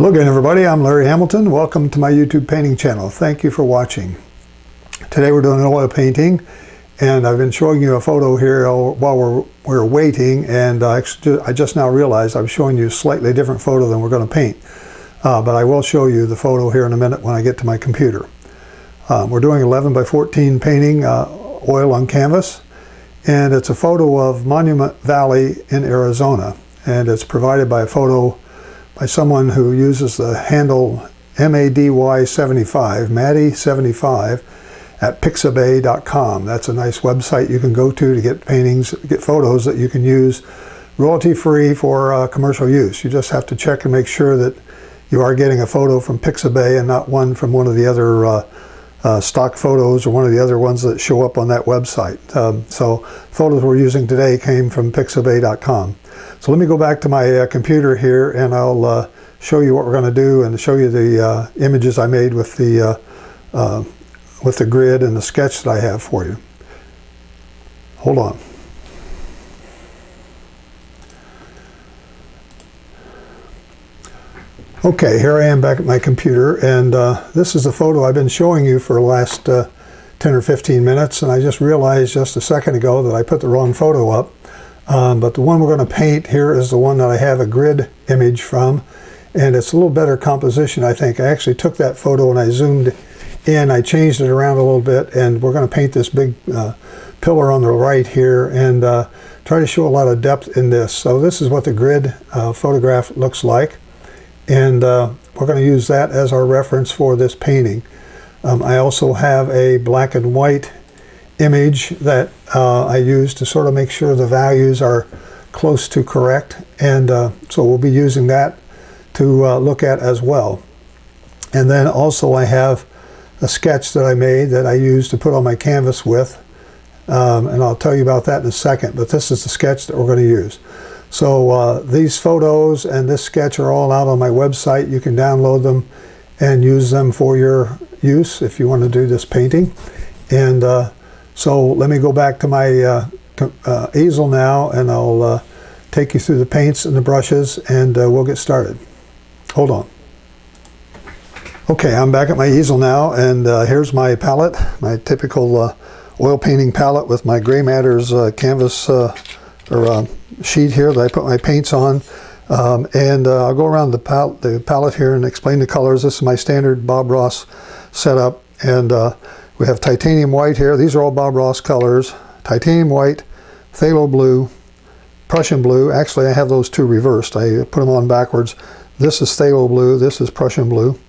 Hello again, everybody. I'm Larry Hamilton. Welcome to my YouTube painting channel. Thank you for watching. Today we're doing an oil painting, and I've been showing you a photo here while we're waiting, and I just now realized I'm showing you a slightly different photo than we're going to paint. But I will show you the photo here in a minute when I get to my computer. We're doing 11 by 14 painting, oil on canvas, and it's a photo of Monument Valley in Arizona, and it's provided by by someone who uses the handle MADY75, Maddie75 at pixabay.com. That's a nice website you can go to get paintings, get photos that you can use royalty-free for commercial use. You just have to check and make sure that you are getting a photo from Pixabay and not one from one of the other stock photos or one of the other ones that show up on that website. So photos we're using today came from pixabay.com. So let me go back to my computer here, and I'll show you what we're going to do and show you the images I made with the grid and the sketch that I have for you. Hold on. Okay, here I am back at my computer, and this is the photo I've been showing you for the last 10 or 15 minutes, and I just realized just a second ago that I put the wrong photo up. But the one we're going to paint here is the one that I have a grid image from, and it's a little better composition, I think. I actually took that photo and I zoomed in, I changed it around a little bit, and we're going to paint this big pillar on the right here and try to show a lot of depth in this. So this is what the grid photograph looks like, and we're going to use that as our reference for this painting. I also have a black and white image that I use to sort of make sure the values are close to correct, and so we'll be using that to look at as well. And then also I have a sketch that I made that I use to put on my canvas with, and I'll tell you about that in a second, but this is the sketch that we're going to use. So these photos and this sketch are all out on my website. You can download them and use them for your use if you want to do this painting. And so let me go back to my easel now, and I'll take you through the paints and the brushes, and we'll get started. Hold on. Okay, I'm back at my easel now, and here's my palette, my typical oil painting palette with my Gray Matters canvas or sheet here that I put my paints on. And I'll go around the palette here and explain the colors. This is my standard Bob Ross setup, and we have titanium white here. These are all Bob Ross colors. Titanium white, phthalo blue, Prussian blue. Actually, I have those two reversed. I put them on backwards. This is phthalo blue. This is Prussian blue.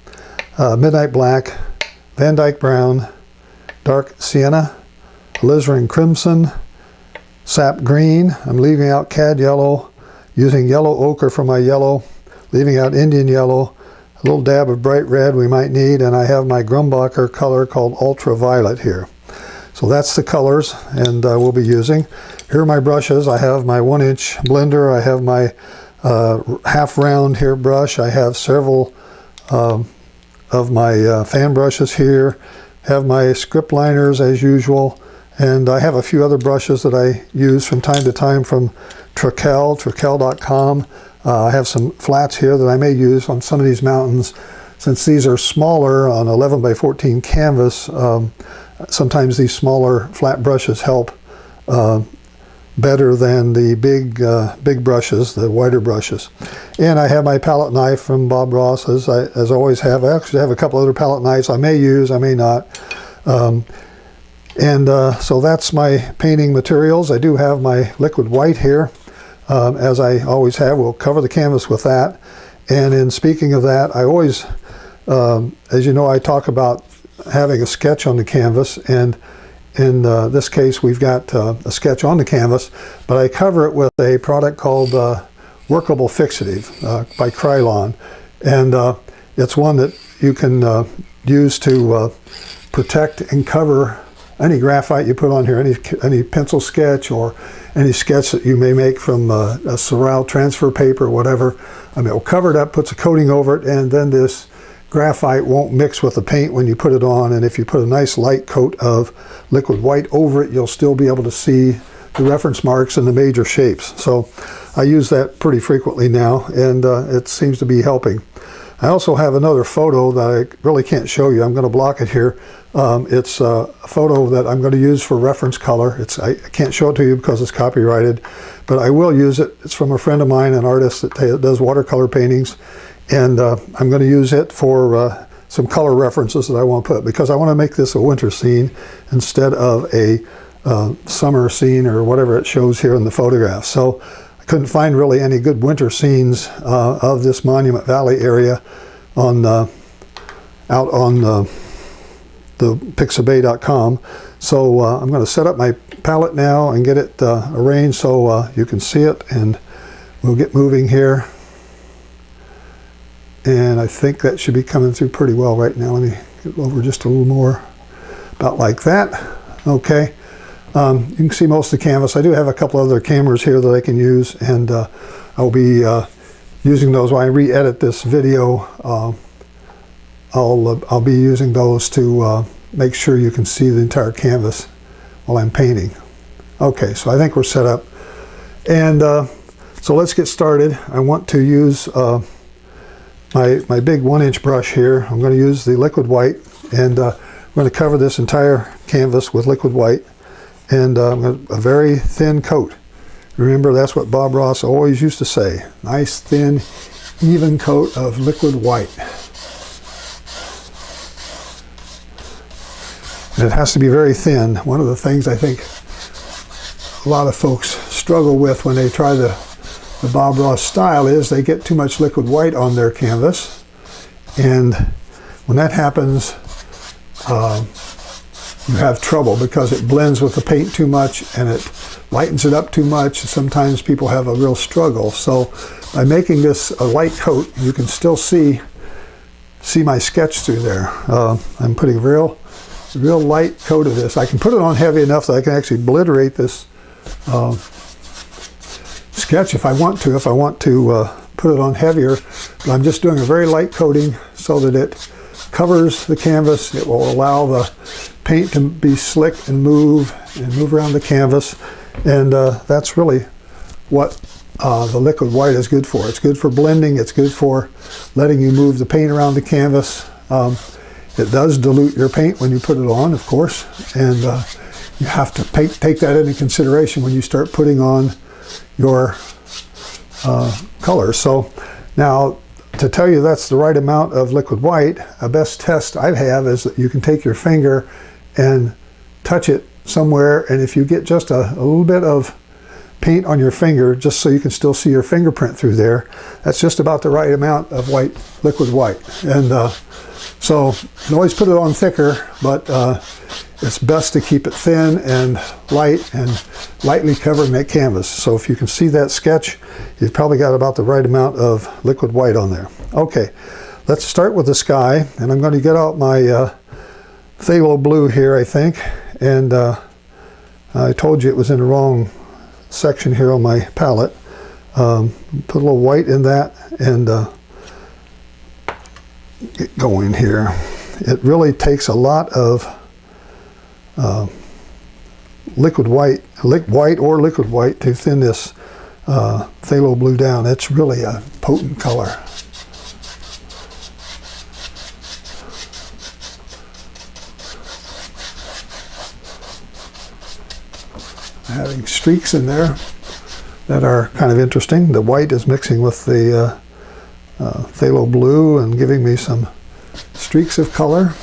Midnight black, Van Dyke brown, dark sienna, alizarin crimson, sap green. I'm leaving out cad yellow, using yellow ochre for my yellow, leaving out Indian yellow, a little dab of bright red we might need, and I have my Grumbacher color called ultraviolet here. So that's the colors, and we'll be using. Here are my brushes. I have my 1-inch blender. I have my half round here brush. I have several of my fan brushes here. Have my script liners as usual, and I have a few other brushes that I use from time to time from Trekell.com. I have some flats here that I may use on some of these mountains. Since these are smaller on 11 by 14 canvas, sometimes these smaller flat brushes help better than the big brushes, the wider brushes. And I have my palette knife from Bob Ross, as I always have. I actually have a couple other palette knives I may use, I may not. So that's my painting materials. I do have my liquid white here. As I always have. We'll cover the canvas with that. And in speaking of that, I always, as you know, I talk about having a sketch on the canvas, and in this case we've got a sketch on the canvas, but I cover it with a product called Workable Fixative by Krylon, and it's one that you can use to protect and cover any graphite you put on here, any pencil sketch or any sketch that you may make from a Sorrel transfer paper or whatever. I mean, it'll cover it up, puts a coating over it, and then this graphite won't mix with the paint when you put it on. And if you put a nice light coat of liquid white over it, you'll still be able to see the reference marks and the major shapes. So I use that pretty frequently now, and it seems to be helping. I also have another photo that I really can't show you. I'm going to block it here. It's a photo that I'm going to use for reference color. I can't show it to you because it's copyrighted, but I will use it. It's from a friend of mine, an artist that does watercolor paintings, and I'm going to use it for some color references that I want to put, because I want to make this a winter scene instead of a summer scene or whatever it shows here in the photograph. So I couldn't find really any good winter scenes of this Monument Valley area out on the pixabay.com. So I'm going to set up my palette now and get it arranged so you can see it, and we'll get moving here. And I think that should be coming through pretty well right now. Let me get over just a little more, about like that. Okay. You can see most of the canvas. I do have a couple other cameras here that I can use, and I'll be using those when I re-edit this video. I'll be using those to make sure you can see the entire canvas while I'm painting. Okay, so I think we're set up. And so let's get started. I want to use my big 1-inch brush here. I'm going to use the liquid white, and I'm going to cover this entire canvas with liquid white, and a very thin coat. Remember, that's what Bob Ross always used to say. Nice, thin, even coat of liquid white. And it has to be very thin. One of the things I think a lot of folks struggle with when they try the Bob Ross style is they get too much liquid white on their canvas, and when that happens, you have trouble because it blends with the paint too much and it lightens it up too much. Sometimes people have a real struggle. So by making this a light coat, you can still see my sketch through there. I'm putting a real light coat of this. I can put it on heavy enough that I can actually obliterate this sketch if I want to. If I want to put it on heavier, but I'm just doing a very light coating so that it covers the canvas. It will allow the paint to be slick and move around the canvas, and that's really what the liquid white is good for. It's good for blending. It's good for letting you move the paint around the canvas. It does dilute your paint when you put it on, of course, and you have to take that into consideration when you start putting on your colors. So now, to tell you that's the right amount of liquid white, a best test I have is that you can take your finger and touch it somewhere, and if you get just a little bit of paint on your finger, just so you can still see your fingerprint through there, that's just about the right amount of liquid white. And so you can always put it on thicker, but it's best to keep it thin and light and lightly covering that canvas. So if you can see that sketch, you've probably got about the right amount of liquid white on there. Okay, let's start with the sky, and I'm going to get out my phthalo blue here, I think, and I told you it was in the wrong section here on my palette. Put a little white in that and get going here. It really takes a lot of liquid white or liquid white to thin this phthalo blue down. It's really a potent color. Having streaks in there that are kind of interesting. The white is mixing with the phthalo blue and giving me some streaks of color.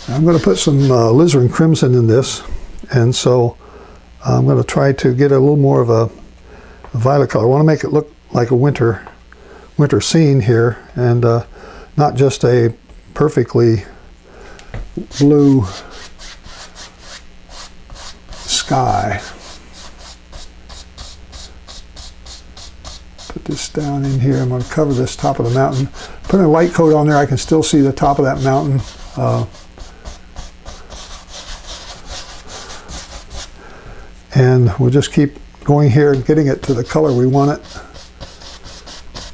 I'm going to put some alizarin crimson in this, and so I'm going to try to get a little more of a violet color. I want to make it look like a winter scene here, and not just a perfectly blue sky. Put this down in here. I'm going to cover this top of the mountain. Putting a light coat on there, I can still see the top of that mountain. And we'll just keep going here and getting it to the color we want it.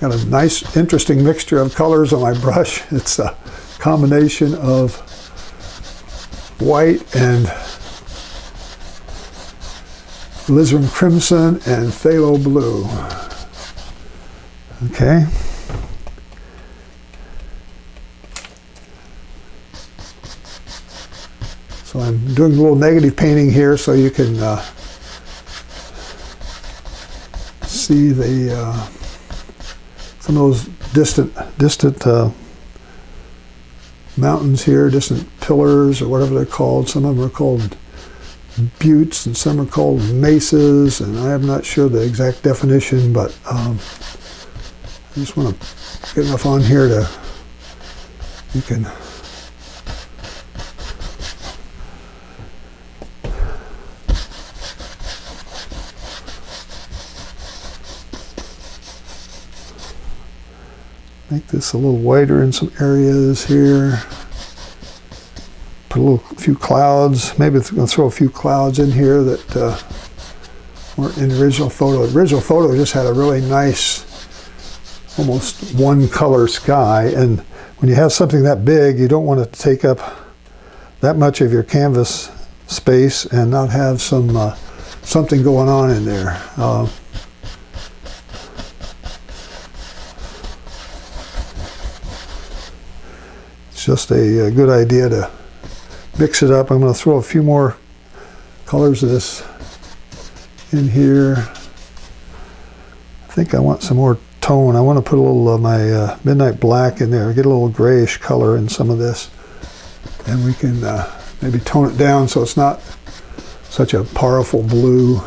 Got a nice, interesting mixture of colors on my brush. It's a combination of white and alizarin crimson, and phthalo blue. Okay. So I'm doing a little negative painting here so you can see the some of those distant mountains here, distant pillars or whatever they're called. Some of them are called buttes and some are called mesas, and I'm not sure the exact definition, but I just want to get enough on here to, you can make this a little whiter in some areas here. Put a few clouds. Maybe I'm going to throw a few clouds in here that weren't in the original photo. The original photo just had a really nice, almost one color sky. And when you have something that big, you don't want it to take up that much of your canvas space and not have some something going on in there. It's just a good idea to mix it up. I'm going to throw a few more colors of this in here. I think I want some more tone. I want to put a little of my midnight black in there, get a little grayish color in some of this, and we can maybe tone it down so it's not such a powerful blue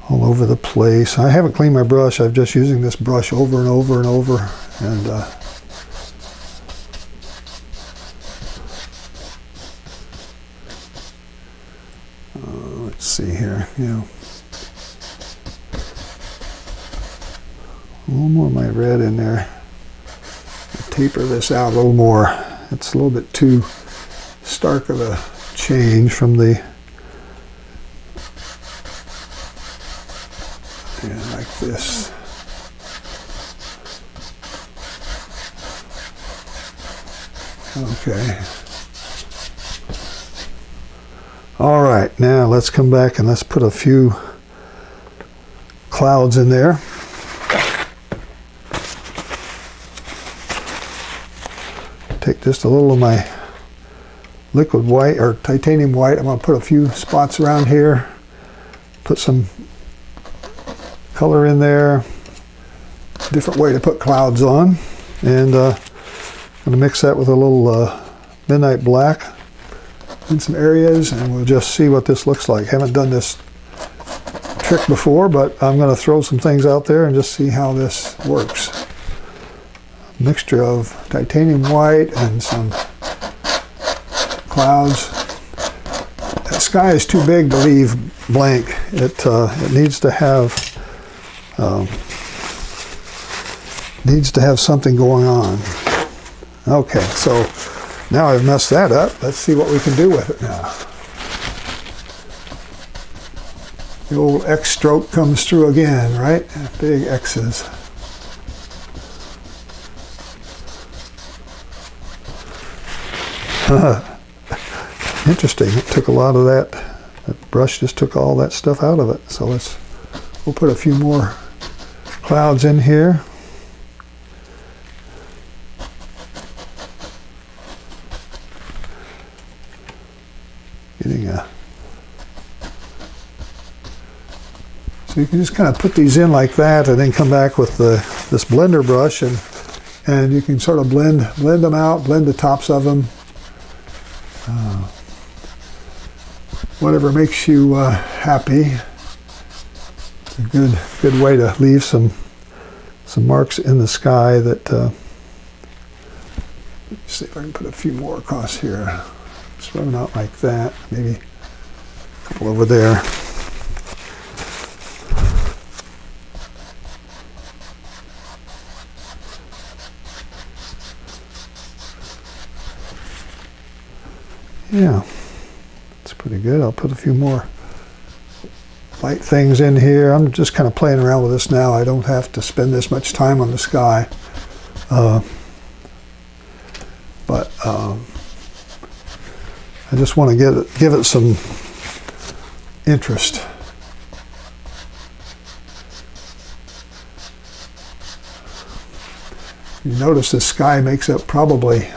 all over the place. I haven't cleaned my brush. I'm just using this brush over and over and over, and let's see here, you know, a little more of my red in there. Taper this out a little more. It's a little bit too stark of a change from the, yeah, like this. Okay. All right, now let's come back and let's put a few clouds in there. Take just a little of my liquid white or titanium white. I'm going to put a few spots around here. Put some color in there. Different way to put clouds on. And I'm going to mix that with a little midnight black in some areas, and we'll just see what this looks like. Haven't done this trick before, but I'm going to throw some things out there and just see how this works. A mixture of titanium white and some clouds. That sky is too big to leave blank. It needs to have something going on. Okay, so now I've messed that up. Let's see what we can do with it now. The old X stroke comes through again, right? Big X's. Interesting. It took a lot of that. That brush just took all that stuff out of it. So we'll put a few more clouds in here. So you can just kind of put these in like that, and then come back with this blender brush, and you can sort of blend them out, blend the tops of them. Whatever makes you happy. It's a good way to leave some marks in the sky. That let's see if I can put a few more across here. Just run them out like that. Maybe a couple over there. Yeah, that's pretty good. I'll put a few more light things in here. I'm just kind of playing around with this now. I don't have to spend this much time on the sky. But I just want to give it some interest. You notice this sky makes up probably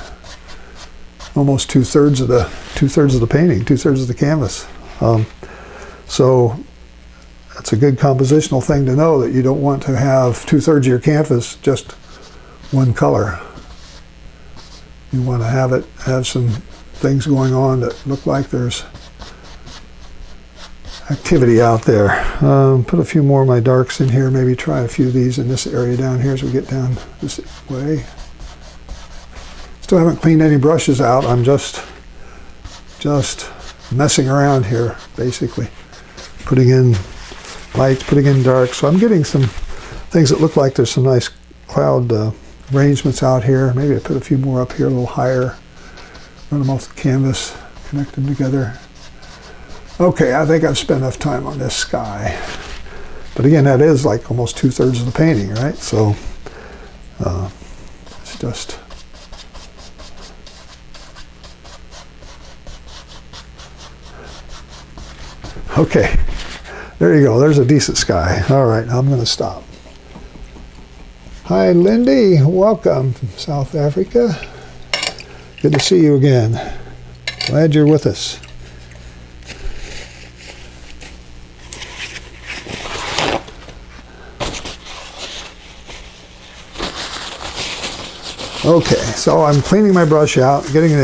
almost two-thirds of the painting, two-thirds of the canvas. So that's a good compositional thing to know, that you don't want to have two-thirds of your canvas just one color. You want to have some things going on that look like there's activity out there. Put a few more of my darks in here, maybe try a few of these in this area down here as we get down this way. Still haven't cleaned any brushes out. I'm just messing around here, basically. Putting in lights, putting in darks. So I'm getting some things that look like there's some nice cloud arrangements out here. Maybe I put a few more up here a little higher. Run them off the canvas, connect them together. Okay, I think I've spent enough time on this sky. But again, that is like almost two-thirds of the painting, right? So it's just... Okay, there you go. There's a decent sky. All right, I'm going to stop. Hi, Lindy. Welcome from South Africa. Good to see you again. Glad you're with us. Okay, so I'm cleaning my brush out, getting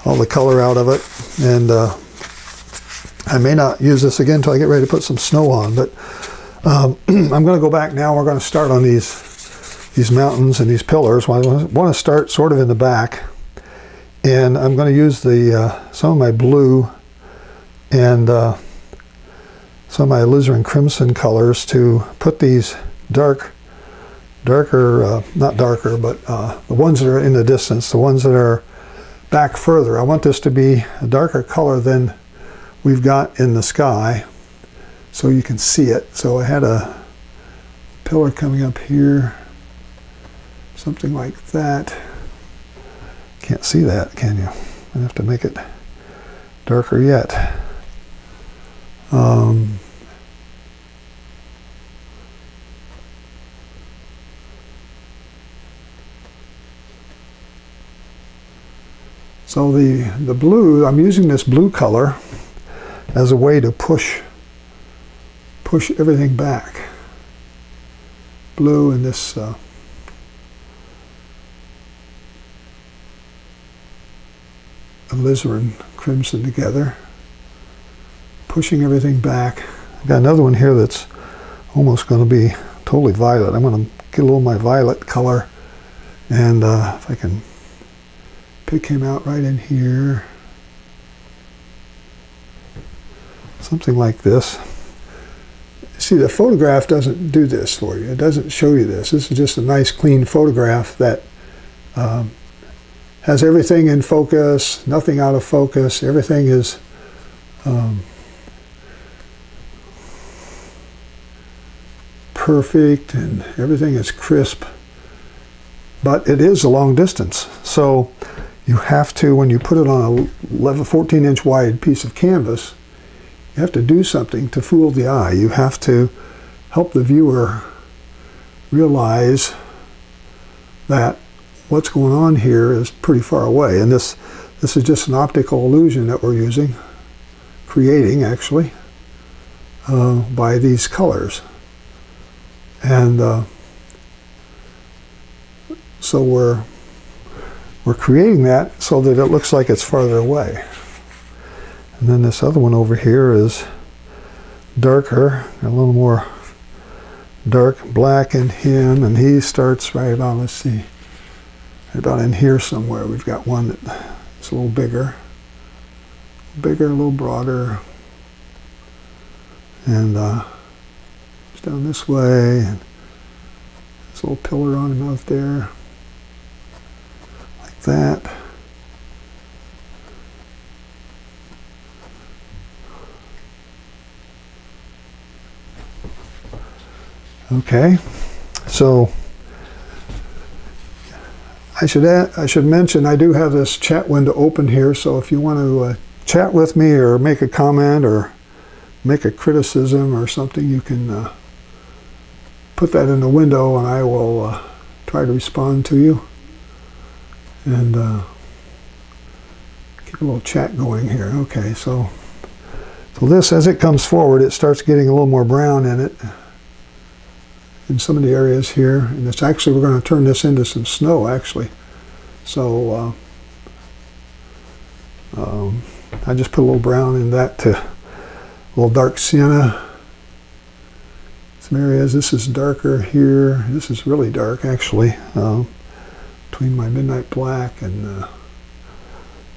all the color out of it, and I may not use this again until I get ready to put some snow on, but I'm going to go back now. We're going to start on these mountains and these pillars. I want to start sort of in the back, and I'm going to use some of my blue and some of my alizarin crimson colors to put these darker, not darker, but the ones that are in the distance, the ones that are back further. I want this to be a darker color than we've got in the sky, so you can see it. So I had a pillar coming up here, something like that. Can't see that, can you? I have to make it darker yet. So the blue, I'm using this blue color as a way to push everything back. Blue and this alizarin crimson together, pushing everything back. I've got another one here that's almost going to be totally violet. I'm going to get a little of my violet color, and if I can pick him out right in here. Something like this. See, the photograph doesn't do this for you. It doesn't show you this. This is just a nice clean photograph that has everything in focus, nothing out of focus. Everything is perfect and everything is crisp. But it is a long distance. So you have to, when you put it on a 14-inch wide piece of canvas, you have to do something to fool the eye. You have to help the viewer realize that what's going on here is pretty far away. And this is just an optical illusion that we're using, creating actually, by these colors. And so we're creating that so that it looks like it's farther away. And then this other one over here is darker, a little more dark black in him, and he starts right about, let's see, right about in here somewhere. We've got one that's a little bigger, a little broader, and it's down this way, and this little pillar on him out there, like that. Okay, so I should mention I do have this chat window open here, so if you want to chat with me or make a comment or make a criticism or something, you can put that in the window, and I will try to respond to you. And keep a little chat going here. Okay, so this, as it comes forward, it starts getting a little more brown in it in some of the areas here. And it's actually, we're going to turn this into some snow, actually. So I just put a little brown in that to a little dark sienna. Some areas, this is darker here. This is really dark, actually, between my midnight black and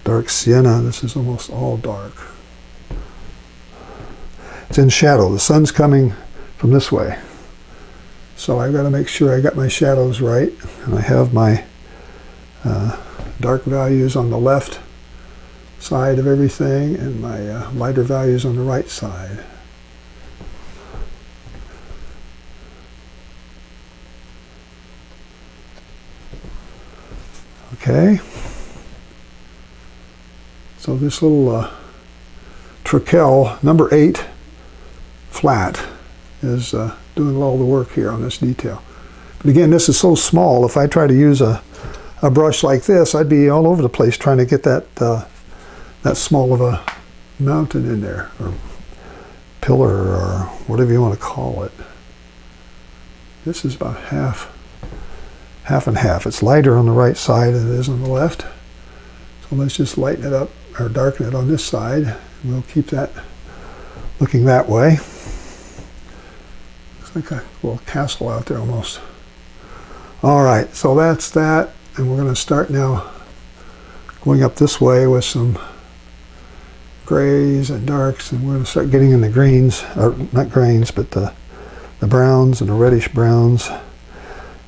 dark sienna. This is almost all dark. It's in shadow. The sun's coming from this way. So I've got to make sure I got my shadows right. And I have my dark values on the left side of everything and my lighter values on the right side. Okay. So this little Treckel, number 8, flat, is doing all the work here on this detail. But again, this is so small, if I try to use a brush like this, I'd be all over the place trying to get that that small of a mountain in there, or pillar, or whatever you want to call it. This is about half and half. It's lighter on the right side than it is on the left. So let's just lighten it up, or darken it on this side. We'll keep that looking that way. Looks like a little castle out there almost. All right, so that's that. And we're going to start now going up this way with some grays and darks, and we're going to start getting in the greens, or not grains, but the browns and the reddish browns.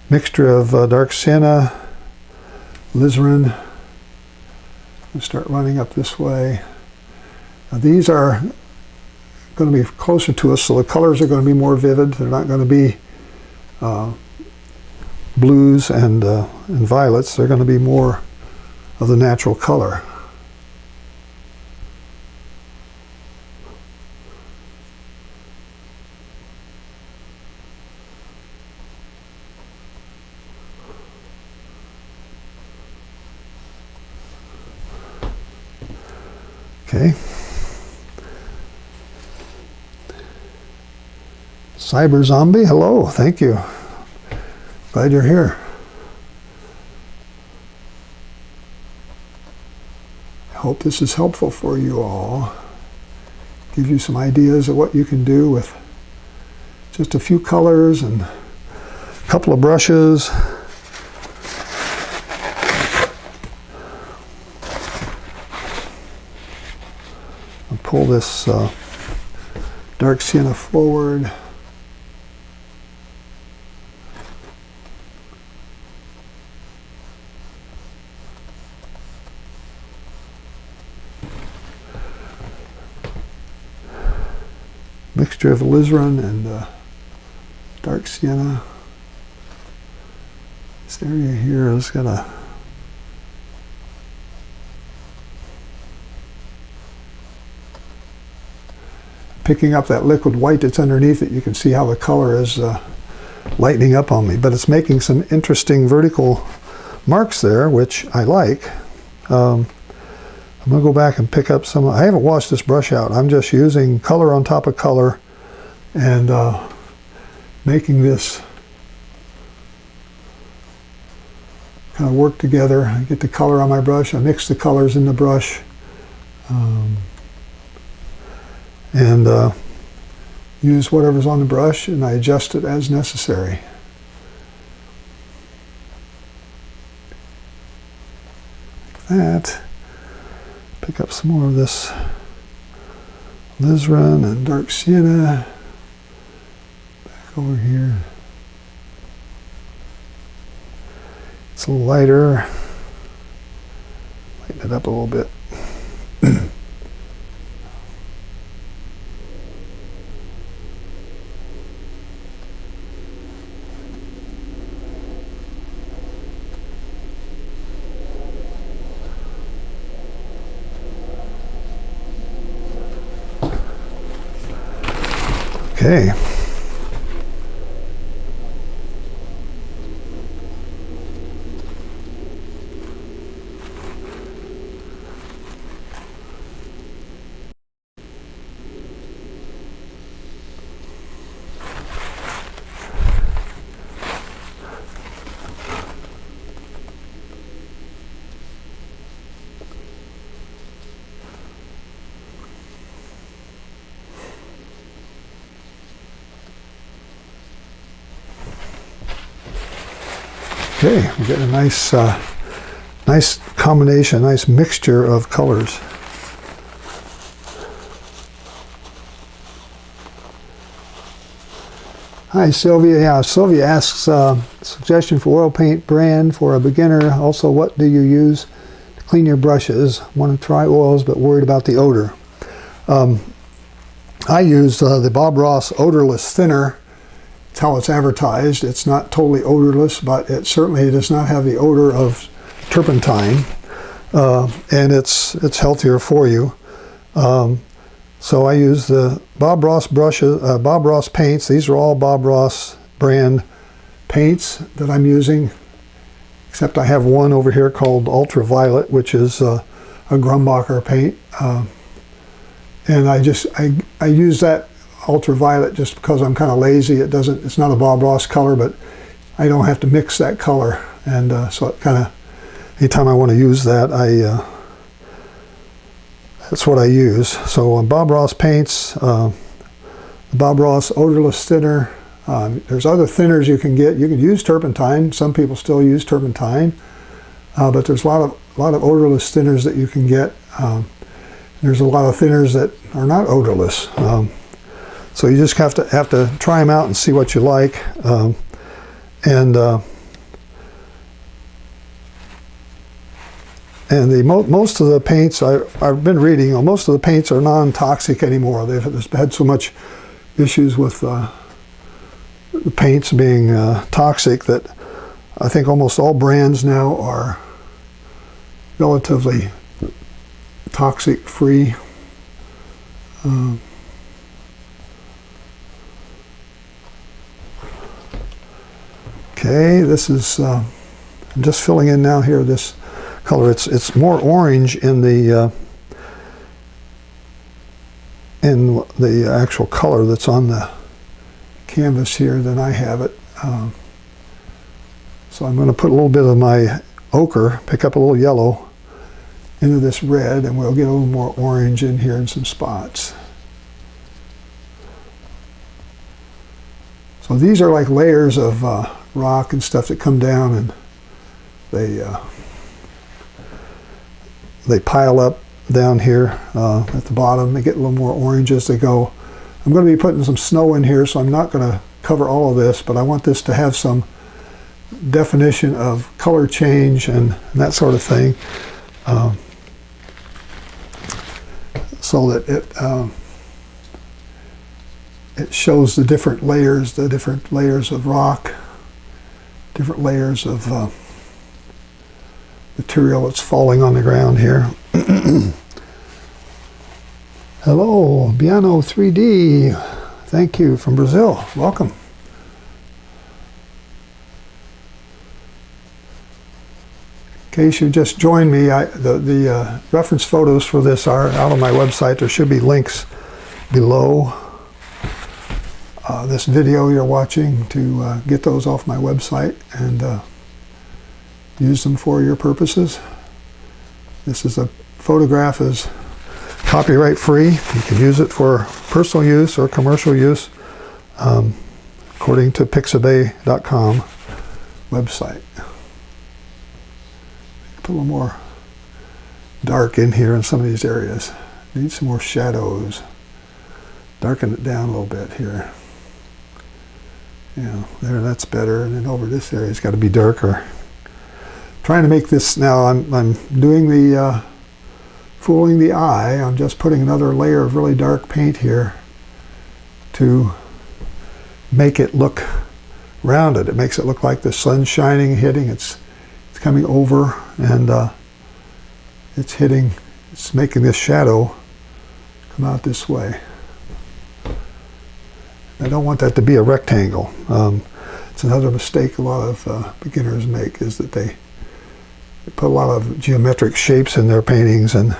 Mixture of dark sienna, alizarin. We'll start running up this way. Now these are going to be closer to us, so the colors are going to be more vivid. They're not going to be blues and violets. They're going to be more of the natural color. Okay. Cyber Zombie, hello, thank you. Glad you're here. I hope this is helpful for you all. Give you some ideas of what you can do with just a few colors and a couple of brushes. I'll pull this dark sienna forward. Mixture of alizarin and dark sienna. This area here is gonna picking up that liquid white that's underneath it. You can see how the color is lightening up on me, but it's making some interesting vertical marks there, which I like. I'm going to go back and pick up some. I haven't washed this brush out. I'm just using color on top of color and making this kind of work together. I get the color on my brush. I mix the colors in the brush. And use whatever's on the brush, and I adjust it as necessary. Like that. Pick up some more of this alizarin and dark sienna. Back over here. It's a little lighter. Lighten it up a little bit. Okay. Okay, we get a nice, nice combination, nice mixture of colors. Hi, Sylvia. Yeah, Sylvia asks, suggestion for oil paint brand for a beginner. Also, what do you use to clean your brushes? Want to try oils, but worried about the odor. I use the Bob Ross odorless thinner. It's how it's advertised. It's not totally odorless, but it certainly does not have the odor of turpentine, and it's healthier for you. So I use the Bob Ross brushes, Bob Ross paints. These are all Bob Ross brand paints that I'm using, except I have one over here called Ultraviolet, which is a Grumbacher paint, and I use that Ultraviolet just because I'm kind of lazy. It's not a Bob Ross color, but I don't have to mix that color, and so it kind of, anytime I want to use that, that's what I use. So Bob Ross paints, the Bob Ross odorless thinner. There's other thinners you can get. You can use turpentine. Some people still use turpentine, but there's a lot of odorless thinners that you can get. There's a lot of thinners that are not odorless. So you just have to try them out and see what you like, most of the paints I've been reading, most of the paints are non-toxic anymore. They've had so much issues with the paints being toxic that I think almost all brands now are relatively toxic free. Okay, this is, I'm just filling in now here this color. It's more orange in the actual color that's on the canvas here than I have it. So I'm going to put a little bit of my ochre, pick up a little yellow into this red, and we'll get a little more orange in here in some spots. So these are like layers of rock and stuff that come down, and they pile up down here at the bottom. They get a little more orange as they go. I'm going to be putting some snow in here, so I'm not going to cover all of this, but I want this to have some definition of color change and that sort of thing, so that it shows the different layers of rock, different layers of material that's falling on the ground here. Hello, Biano 3D. Thank you, from Brazil. Welcome. In case you just joined me, the reference photos for this are out on my website. There should be links below this video you're watching to get those off my website and use them for your purposes. This is a photograph is copyright free. You can use it for personal use or commercial use, according to pixabay.com website. Put a little more dark in here in some of these areas. Need some more shadows. Darken it down a little bit here. Yeah, there, that's better. And then over this area, it's got to be darker. Trying to make this now. I'm doing the fooling the eye. I'm just putting another layer of really dark paint here to make it look rounded. It makes it look like the sun's shining, hitting. It's coming over, and it's making this shadow come out this way. I don't want that to be a rectangle. It's another mistake a lot of beginners make, is that they put a lot of geometric shapes in their paintings, and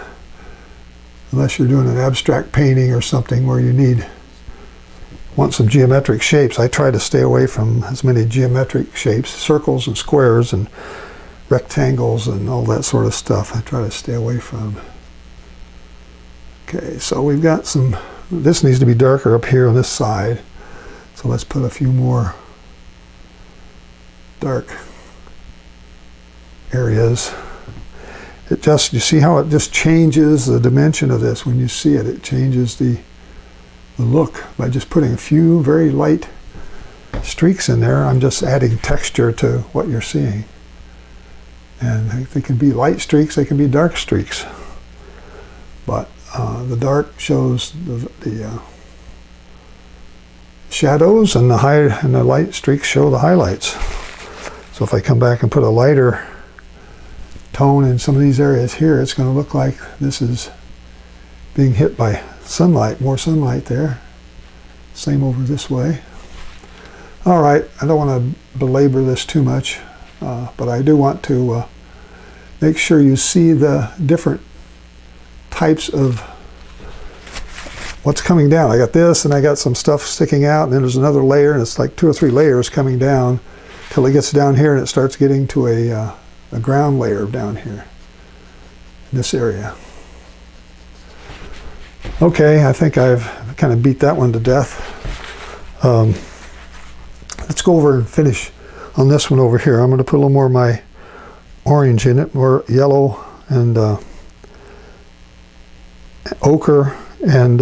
unless you're doing an abstract painting or something where you want some geometric shapes, I try to stay away from as many geometric shapes, circles and squares and rectangles and all that sort of stuff. I try to stay away from. Okay, so we've got some, this needs to be darker up here on this side, so let's put a few more dark areas. It just, you see how it just changes the dimension of this when you see it. It changes the look by just putting a few very light streaks in there. I'm just adding texture to what you're seeing. And they can be light streaks, they can be dark streaks. But the dark shows the shadows, and the light streaks show the highlights. So if I come back and put a lighter tone in some of these areas here, it's going to look like this is being hit by sunlight, more sunlight there. Same over this way. All right, I don't want to belabor this too much, but I do want to make sure you see the different types of what's coming down. I got this, and I got some stuff sticking out, and then there's another layer, and it's like 2 or 3 layers coming down till it gets down here and it starts getting to a ground layer down here in this area. Okay, I think I've kind of beat that one to death. Let's go over and finish on this one over here. I'm going to put a little more of my orange in it, more yellow and ochre and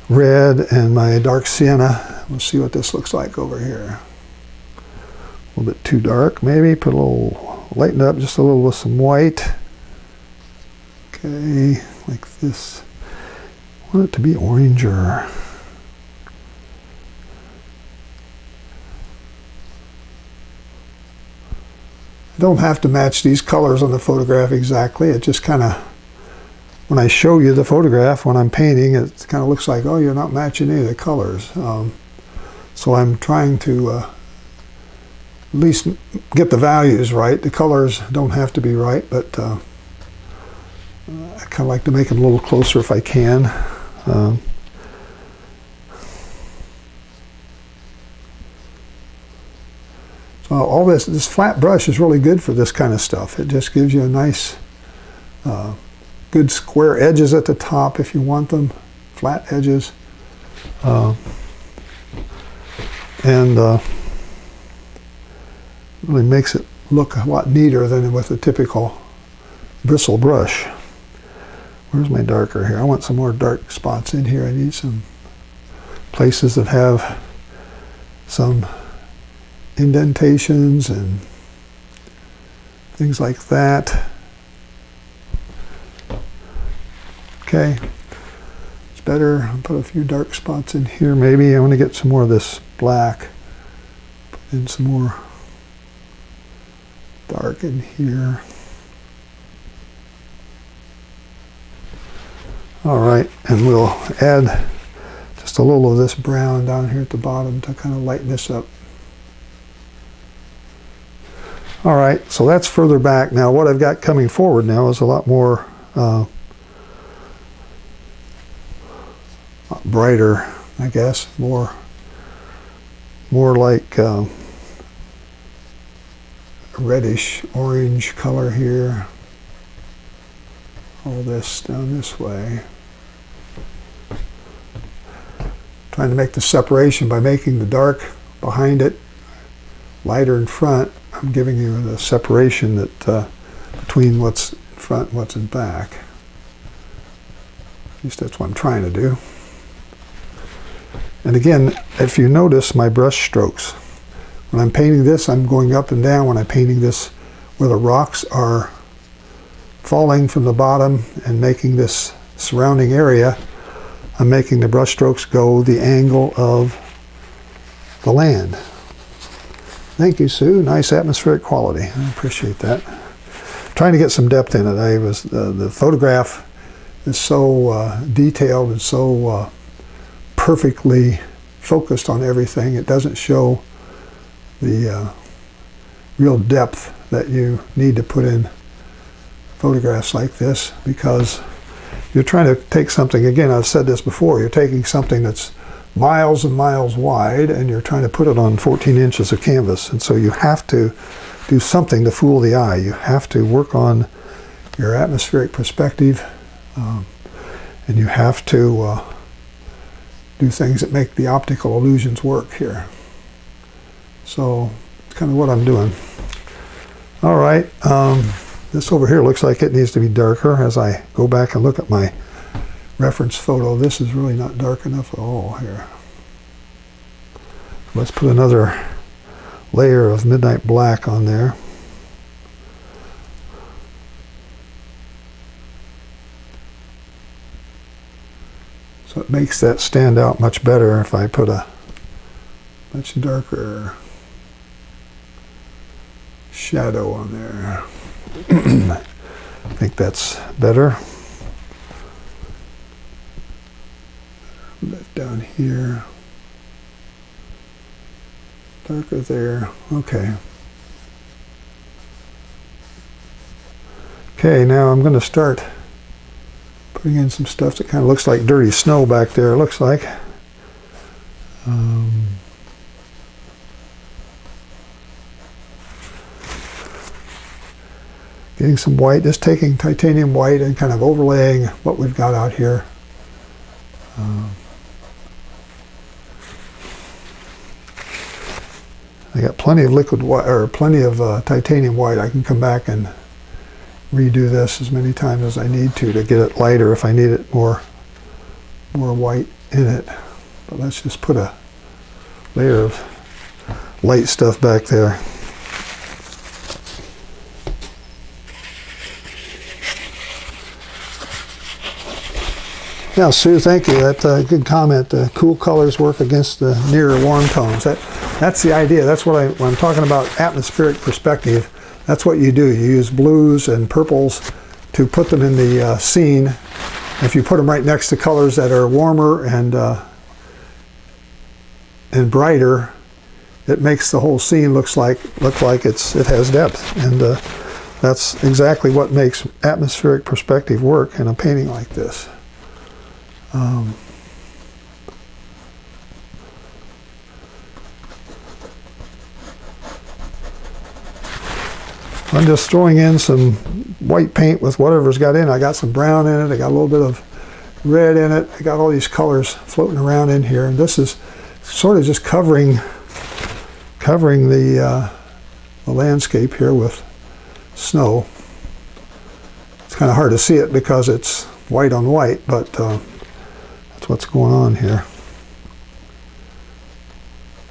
red and my dark sienna. We'll see what this looks like over here. A little bit too dark, maybe. Put a little, lighten up just a little with some white. Okay, like this. I want it to be oranger. I don't have to match these colors on the photograph exactly. It just kind of, when I show you the photograph, when I'm painting, it kind of looks like, oh, you're not matching any of the colors. So I'm trying to at least get the values right. The colors don't have to be right, but I kind of like to make them a little closer if I can. So all this flat brush is really good for this kind of stuff. It just gives you a nice, good square edges at the top if you want them, flat edges. And really makes it look a lot neater than with a typical bristle brush. Where's my darker here? I want some more dark spots in here. I need some places that have some indentations and things like that. Okay, it's better. I'll put a few dark spots in here maybe. I want to get some more of this black. Put in some more dark in here. All right, and we'll add just a little of this brown down here at the bottom to kind of lighten this up. All right, so that's further back. Now what I've got coming forward now is a lot more brighter, I guess, more like reddish orange color here. All this down this way. Trying to make the separation by making the dark behind it lighter in front. I'm giving you the separation that between what's in front and what's in back. At least that's what I'm trying to do. And again, if you notice my brush strokes, when I'm painting this, I'm going up and down. When I'm painting this where the rocks are falling from the bottom and making this surrounding area, I'm making the brush strokes go the angle of the land. Thank you, Sue. Nice atmospheric quality. I appreciate that. Trying to get some depth in it. The photograph is so detailed and so perfectly focused on everything. It doesn't show the real depth that you need to put in photographs like this, because you're trying to take something, again, I've said this before, you're taking something that's miles and miles wide and you're trying to put it on 14 inches of canvas. And so you have to do something to fool the eye. You have to work on your atmospheric perspective, and you have to do things that make the optical illusions work here. So it's kind of what I'm doing. All right, this over here looks like it needs to be darker. As I go back and look at my reference photo, this is really not dark enough at all here. Let's put another layer of midnight black on there. So it makes that stand out much better if I put a much darker shadow on there. I think that's better. A bit down here. Darker there. Okay. Okay, now I'm going to start putting in some stuff that kind of looks like dirty snow back there, it looks like. Getting some white, just taking titanium white and kind of overlaying what we've got out here. I got plenty of liquid white, or plenty of titanium white. I can come back and redo this as many times as I need to get it lighter if I need it more white in it. But let's just put a layer of light stuff back there. Yeah, Sue, thank you. That's a good comment. The cool colors work against the nearer warm tones. That's the idea. That's what when I'm talking about atmospheric perspective, that's what you do. You use blues and purples to put them in the scene. If you put them right next to colors that are warmer and brighter, it makes the whole scene look like it has depth. And that's exactly what makes atmospheric perspective work in a painting like this. I'm just throwing in some white paint with whatever's got in it. I got some brown in it, I got a little bit of red in it, I got all these colors floating around in here, and this is sort of just covering the landscape here with snow. It's kind of hard to see it because it's white on white, but that's what's going on here.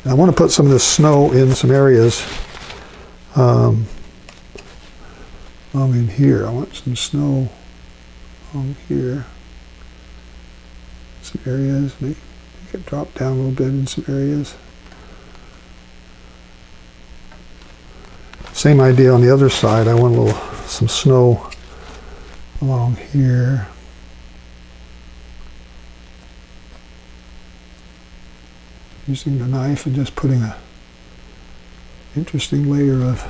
And I want to put some of this snow in some areas along in here. I want some snow along here. Some areas, make it drop down a little bit in some areas. Same idea on the other side. I want some snow along here. Using the knife and just putting a interesting layer of,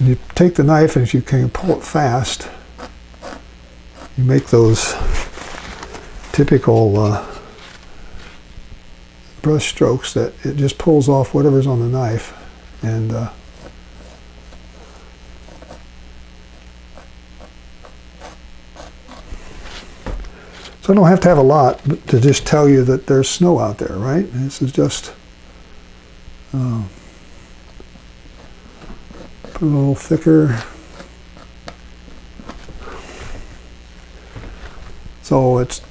and you take the knife and if you can pull it fast, you make those typical brush strokes that it just pulls off whatever's on the knife. And so I don't have to have a lot to just tell you that there's snow out there, right? This is just put a little thicker. So it's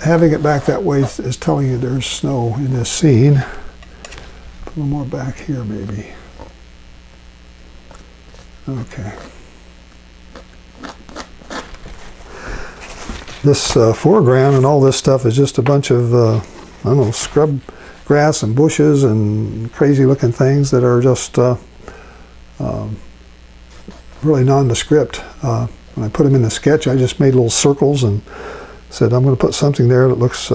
having it back that way is telling you there's snow in this scene. Put a little more back here maybe. Okay. This foreground and all this stuff is just a bunch of, I don't know, scrub grass and bushes and crazy looking things that are just really nondescript. When I put them in the sketch, I just made little circles and said, I'm going to put something there that looks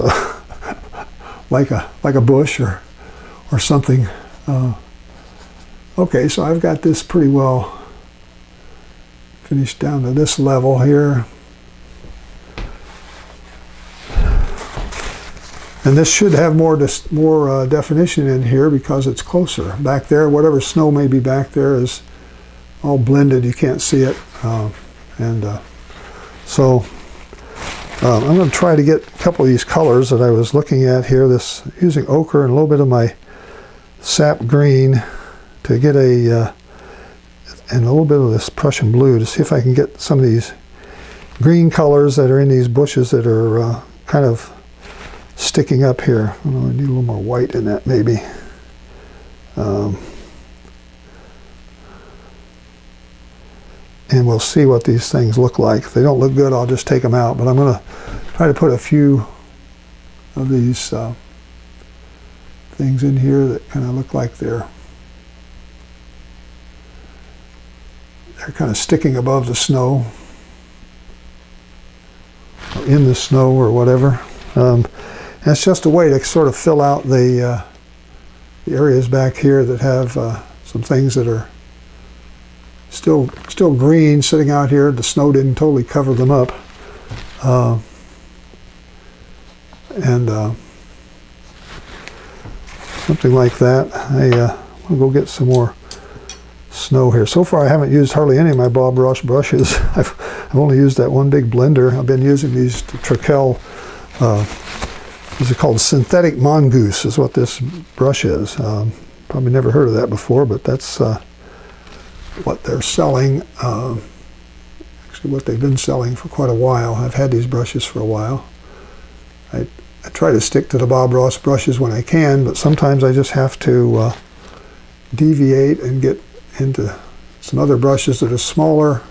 like a bush or something. Okay, so I've got this pretty well finished down to this level here. And this should have more definition in here because it's closer. Back there, whatever snow may be back there is all blended. You can't see it. So I'm going to try to get a couple of these colors that I was looking at here. This using ochre and a little bit of my sap green to get and a little bit of this Prussian blue to see if I can get some of these green colors that are in these bushes that are kind of sticking up here. I need a little more white in that maybe. And we'll see what these things look like. If they don't look good, I'll just take them out. But I'm going to try to put a few of these things in here that kind of look like they're kind of sticking above the snow, or in the snow or whatever. And it's just a way to sort of fill out the areas back here that have some things that are still green sitting out here. The snow didn't totally cover them up. Something like that. I want to go get some more snow here. So far I haven't used hardly any of my Bob Ross brushes. I've only used that one big blender. I've been using these Trekell, these are called synthetic mongoose is what this brush is. Probably never heard of that before, but that's what they're selling. Actually what they've been selling for quite a while. I've had these brushes for a while. I try to stick to the Bob Ross brushes when I can, but sometimes I just have to deviate and get into some other brushes that are smaller.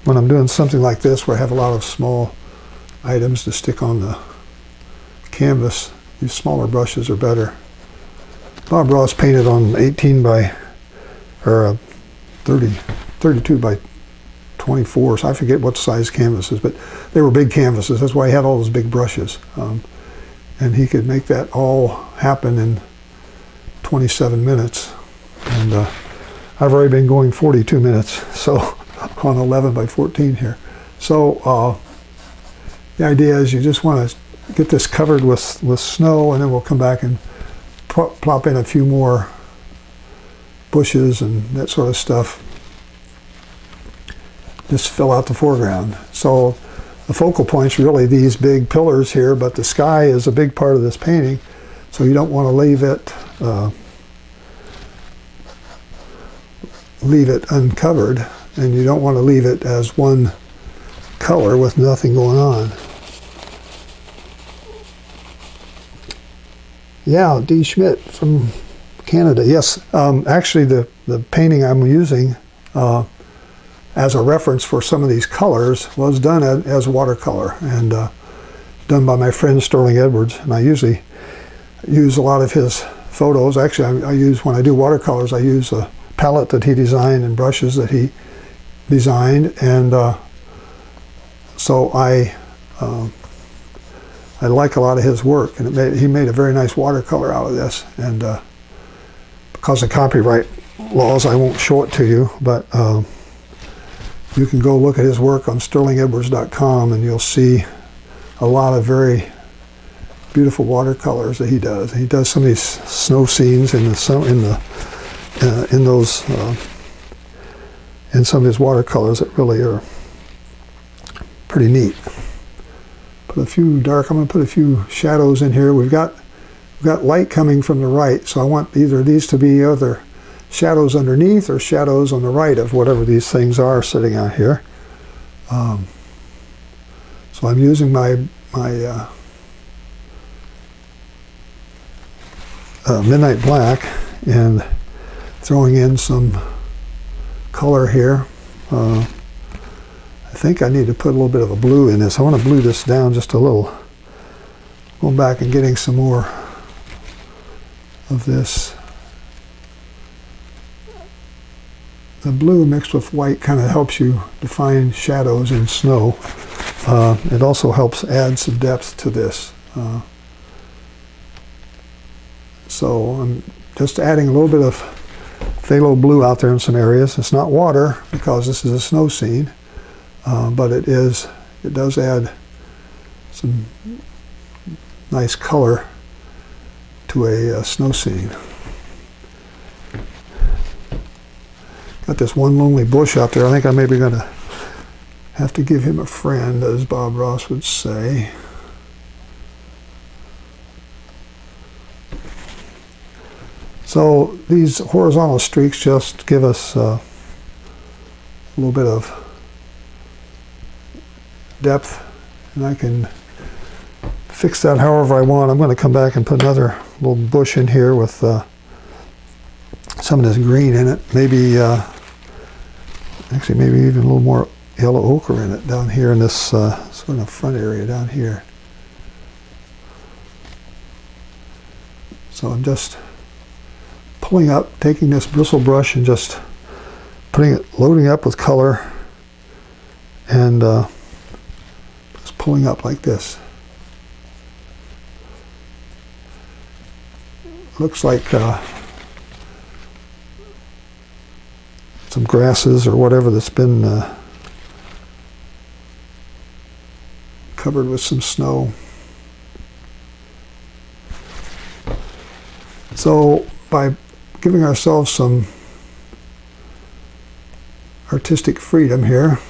When I'm doing something like this where I have a lot of small items to stick on the canvas, these smaller brushes are better. Bob Ross painted on 18 by, or 32 by 24, so I forget what size canvases, but they were big canvases. That's why he had all those big brushes. And he could make that all happen in 27 minutes. And I've already been going 42 minutes, so on 11 by 14 here. So the idea is you just want to get this covered with snow, and then we'll come back and plop in a few more bushes and that sort of stuff. Just fill out the foreground. So the focal point's really these big pillars here, but the sky is a big part of this painting, so you don't want to leave it uncovered, and you don't want to leave it as one color with nothing going on. Yeah, D. Schmidt from Canada. Yes, actually the painting I'm using as a reference for some of these colors was done as watercolor, and done by my friend Sterling Edwards. And I usually use a lot of his photos. Actually, I use, when I do watercolors, I use a palette that he designed and brushes that he designed, and so I like a lot of his work, and he made a very nice watercolor out of this. And because of copyright laws, I won't show it to you, but you can go look at his work on sterlingedwards.com, and you'll see a lot of very beautiful watercolors that he does. He does some of these snow scenes in some of his watercolors that really are pretty neat. Put a few dark. I'm going to put a few shadows in here. We've got light coming from the right, so I want either of these to be either shadows underneath or shadows on the right of whatever these things are sitting out here. So I'm using my midnight black and throwing in some color here. I think I need to put a little bit of a blue in this. I want to blue this down just a little. Going back and getting some more of this. The blue mixed with white kind of helps you define shadows in snow. it also helps add some depth to this. So I'm just adding a little bit of phthalo blue out there in some areas. It's not water because this is a snow scene, but it does add some nice color to a snow scene. Got this one lonely bush out there. I think I'm maybe going to have to give him a friend, as Bob Ross would say. So these horizontal streaks just give us a little bit of depth, and I can fix that however I want. I'm going to come back and put another little bush in here with some of this green in it. Maybe, actually maybe even a little more yellow ochre in it down here in this sort of front area down here. So I'm just pulling up, taking this bristle brush and just loading up with color and just pulling up like this. Looks like some grasses or whatever that's been covered with some snow. So by giving ourselves some artistic freedom here,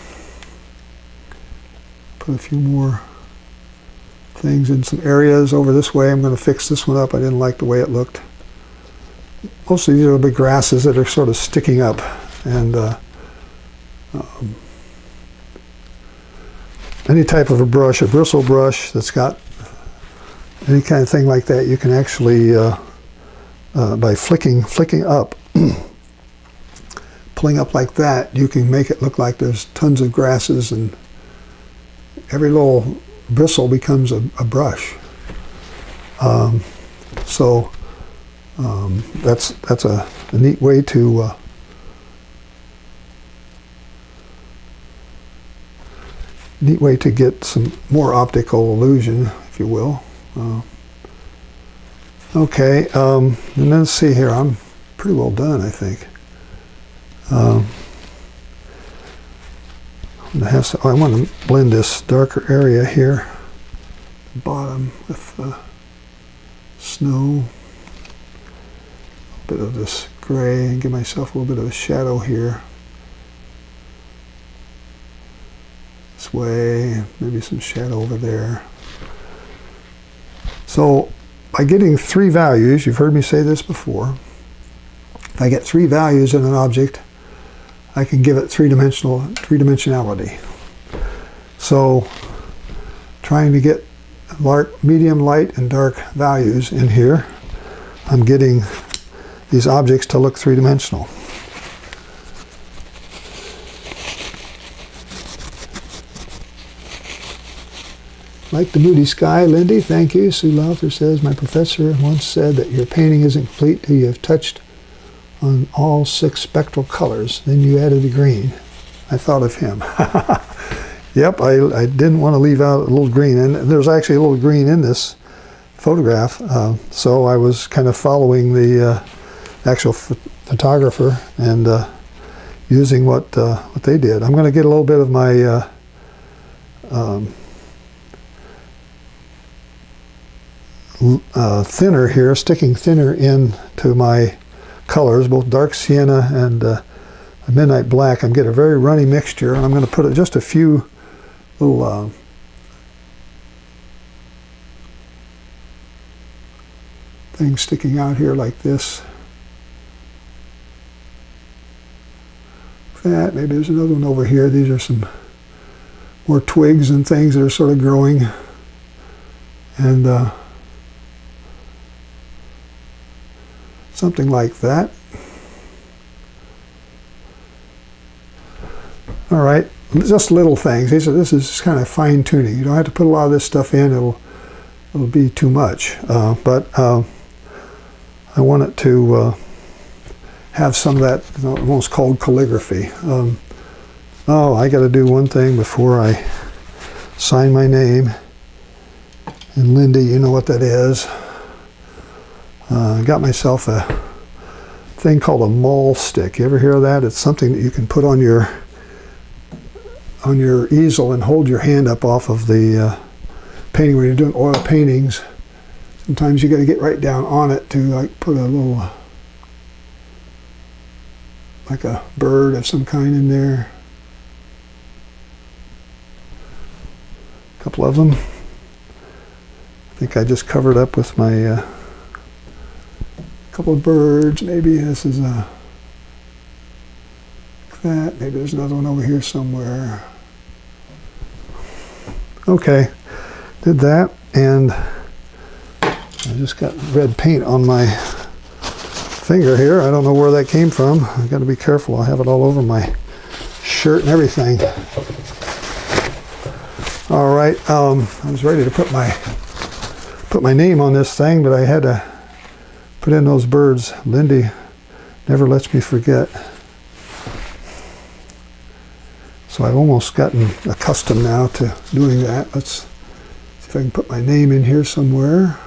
put a few more things in some areas over this way. I'm going to fix this one up. I didn't like the way it looked. Most of these are big grasses that are sort of sticking up, and any type of a brush, a bristle brush that's got any kind of thing like that, you can actually by flicking up, pulling up like that, you can make it look like there's tons of grasses, and every little bristle becomes a brush. So that's a neat way to get some more optical illusion, if you will. Okay, and then let's see here. I'm pretty well done, I think. I want to blend this darker area here, bottom with snow, a bit of this gray, and give myself a little bit of a shadow here. This way, maybe some shadow over there. So by getting 3 values, you've heard me say this before, if I get 3 values in an object, I can give it three-dimensionality. So trying to get medium, light, and dark values in here, I'm getting these objects to look three-dimensional. Like the moody sky, Lindy, thank you. Sue Lowther says, my professor once said that your painting isn't complete till you have touched on all 6 spectral colors. Then you added the green. I thought of him. Yep, I didn't want to leave out a little green. And there's actually a little green in this photograph. So I was kind of following the actual photographer and using what they did. I'm going to get a little bit of my thinner here, sticking thinner into my colors, both dark sienna and midnight black. I'm getting a very runny mixture, and I'm going to put just a few little things sticking out here like this. That, maybe there's another one over here. These are some more twigs and things that are sort of growing, and something like that. All right, just little things. This is kind of fine tuning. You don't have to put a lot of this stuff in. It'll be too much. But I want it to have some of that almost called calligraphy. Oh, I got to do one thing before I sign my name. And Lindy, you know what that is. Got myself a thing called a mall stick. You ever hear of that? It's something that you can put on your easel and hold your hand up off of the painting when you're doing oil paintings. Sometimes you got to get right down on it to like put a little, like a bird of some kind in there. A couple of them. I think I just covered up with my couple of birds. Maybe this is a that. Maybe there's another one over here somewhere. Okay, did that, and I just got red paint on my finger here. I don't know where that came from. I've got to be careful. I have it all over my shirt and everything. All right, I was ready to put my name on this thing, but I had to put in those birds. Lindy never lets me forget. So I've almost gotten accustomed now to doing that. Let's see if I can put my name in here somewhere.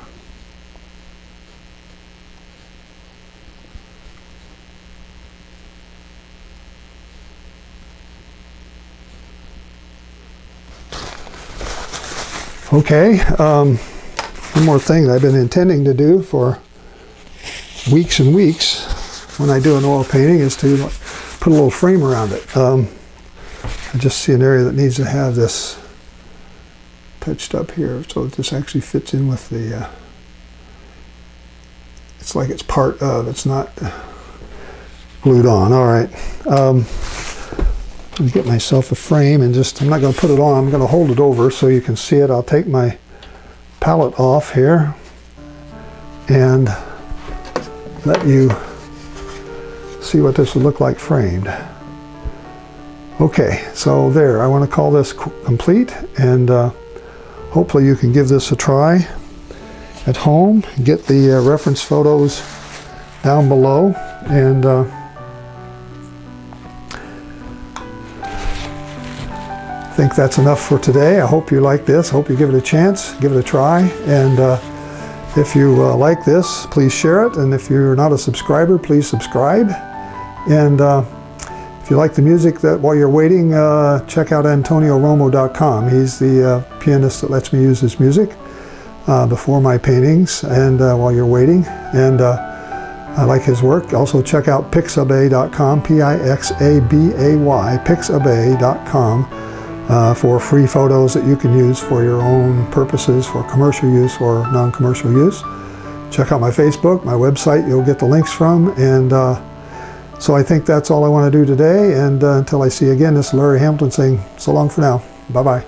Okay, one more thing that I've been intending to do for weeks and weeks when I do an oil painting is to put a little frame around it. I just see an area that needs to have this touched up here so that this actually fits in with the, it's like it's part of, it's not glued on. All right. Let me get myself a frame and just, I'm not going to put it on, I'm going to hold it over so you can see it. I'll take my palette off here and let you see what this would look like framed. Okay, so there, I want to call this complete, and hopefully you can give this a try at home. Get the reference photos down below, and I think that's enough for today. I hope you like this. I hope you give it a chance, give it a try, and if you like this, please share it, and if you're not a subscriber, please subscribe. And if you like the music that while you're waiting, check out AntonioRomo.com. He's the pianist that lets me use his music before my paintings and while you're waiting. And I like his work. Also check out Pixabay.com, P-I-X-A-B-A-Y, Pixabay.com for free photos that you can use for your own purposes, for commercial use or non-commercial use. Check out my Facebook, my website, you'll get the links from. And so I think that's all I want to do today, and until I see you again, this is Larry Hamilton saying so long for now. Bye-bye.